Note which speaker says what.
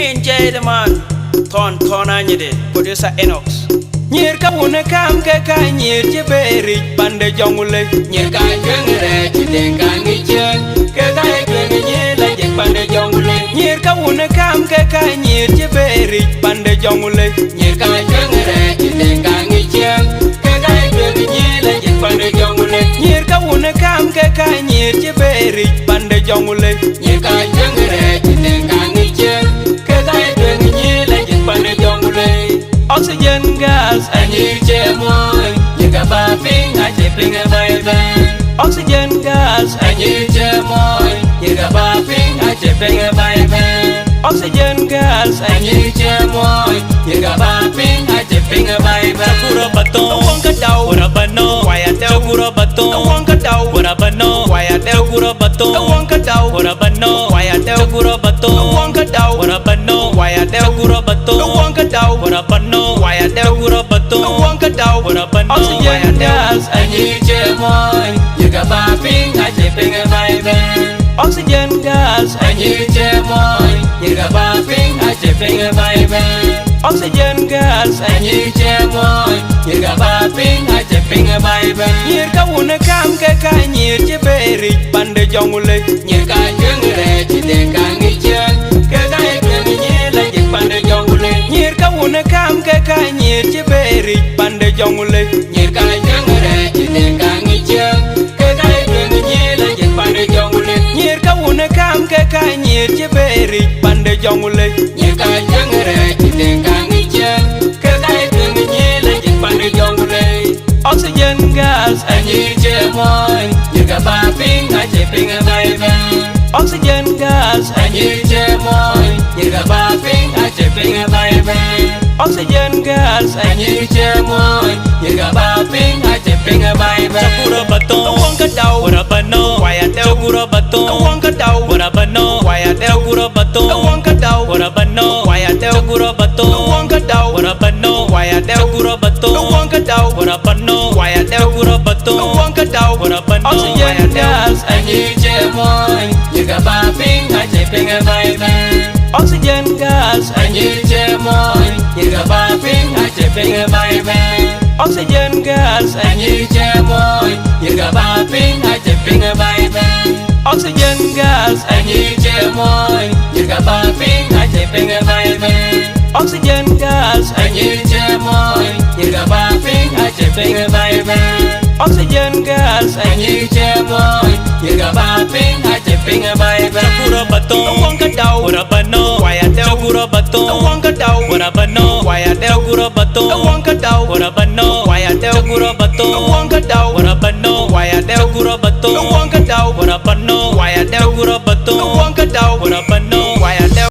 Speaker 1: Queen J the man, ton anyede, producer Enox. Nyir ka wune kam ke ka nyir che beri pande jongule.
Speaker 2: Nyir ka jengre chiden ka ngichen ke ka ekwe nyir la jek pande jongule.
Speaker 1: Nyir ka wune kam ke ka nyir che beri pande jongule.
Speaker 2: Nyir ka jengre chiden ka ngichen ke ka ekwe nyir la jek pande jongule.
Speaker 1: Nyir ka wune kam ke ka nyir che beri pande jongule.
Speaker 2: Nyir ka jengre chiden ka ngichen ke ka ekwe nyir la jek pande jongule.
Speaker 1: Oxygen gas
Speaker 2: Anyir che moy nyir ka ba ping a che ping a bye bye.
Speaker 1: Oxygen gas
Speaker 2: Anyir che moy nyir ka ba ping a che ping a bye bye.
Speaker 1: Oxygen gas
Speaker 2: Anyir che moy nyir ka ba ping a che ping a bye bye.
Speaker 3: Chakura baton,
Speaker 1: wong ka daw
Speaker 3: wara bano,
Speaker 1: waya del
Speaker 3: chakura baton,
Speaker 1: wong ka daw
Speaker 3: wara bano,
Speaker 1: waya del
Speaker 3: chakura baton,
Speaker 1: wong ka daw
Speaker 3: wara bano,
Speaker 1: waya del
Speaker 3: chakura baton,
Speaker 1: wong ka daw
Speaker 3: wara bano,
Speaker 1: waya del
Speaker 3: chakura baton,
Speaker 1: wong ka daw
Speaker 3: wara bano,
Speaker 1: waya del
Speaker 3: chakura baton,
Speaker 1: wong ka daw
Speaker 3: wara bano,
Speaker 1: Oxygen gas
Speaker 2: Anyir che moy nyir ka ba ping a che ping a bye bye.
Speaker 1: Oxygen gas
Speaker 2: Anyir che moy nyir ka ba ping a che ping a bye bye.
Speaker 1: Oxygen gas
Speaker 2: Anyir che moy nyir ka ba ping a che ping a bye bye.
Speaker 1: Nyir ka wune kam ke ka nyir che beri pande jongule.
Speaker 2: Nyir ka jengre chiden ka ngichen ke ka ekwe nyir la jek pande jongule.
Speaker 1: Nyir ka wune kam ke ka nyir che beri pande jongule.
Speaker 2: Nyir ka jengre chiden ka ngichen ke ka ekwe nyir la jek pande jongule.
Speaker 1: Nyir ka wune kam ke ka nyir che beri pande jongule.
Speaker 2: Nyir ka jengre chiden ka ngichen ke ka ekwe nyir la jek pande jongule.
Speaker 1: Oxygen gas
Speaker 2: Anyir che moy nyir ka ba ping a che ping a bye bye.
Speaker 1: Oxygen gas
Speaker 2: Anyir che moy nyir ka ba ping a che ping a bye bye.
Speaker 1: Oxygen gas
Speaker 2: Anyir che moy nyir ka ba ping a che ping a bye bye.
Speaker 3: chakura baton,
Speaker 1: wong ka daw
Speaker 3: wara bano,
Speaker 1: waya del
Speaker 3: chakura baton,
Speaker 1: wong ka daw
Speaker 3: wara bano,
Speaker 1: waya del
Speaker 3: chakura baton,
Speaker 1: wong ka daw
Speaker 3: wara bano,
Speaker 1: waya del
Speaker 3: chakura baton,
Speaker 1: wong ka daw
Speaker 3: wara bano,
Speaker 1: waya del
Speaker 3: chakura baton,
Speaker 1: wong ka daw
Speaker 3: wara bano,
Speaker 1: waya del
Speaker 3: chakura baton,
Speaker 1: wong ka daw
Speaker 3: wara bano,
Speaker 1: Oxygen gas
Speaker 2: Anyir che moy nyir ka ba ping a che ping a bye bye.
Speaker 1: Oxygen gas
Speaker 2: Anyir che moy nyir ka ba ping a che ping a bye bye.
Speaker 1: Oxygen gas
Speaker 2: Anyir che moy nyir ka ba ping a che ping a bye bye.
Speaker 1: Oxygen gas
Speaker 2: Anyir che moy nyir ka ba ping a che ping a bye bye.
Speaker 1: Oxygen gas
Speaker 2: Anyir che moy nyir ka ba ping a che ping a bye bye.
Speaker 1: Oxygen gas
Speaker 2: Anyir che moy nyir ka ba ping a che ping a bye bye.
Speaker 3: chakura baton,
Speaker 1: wong ka daw
Speaker 3: wara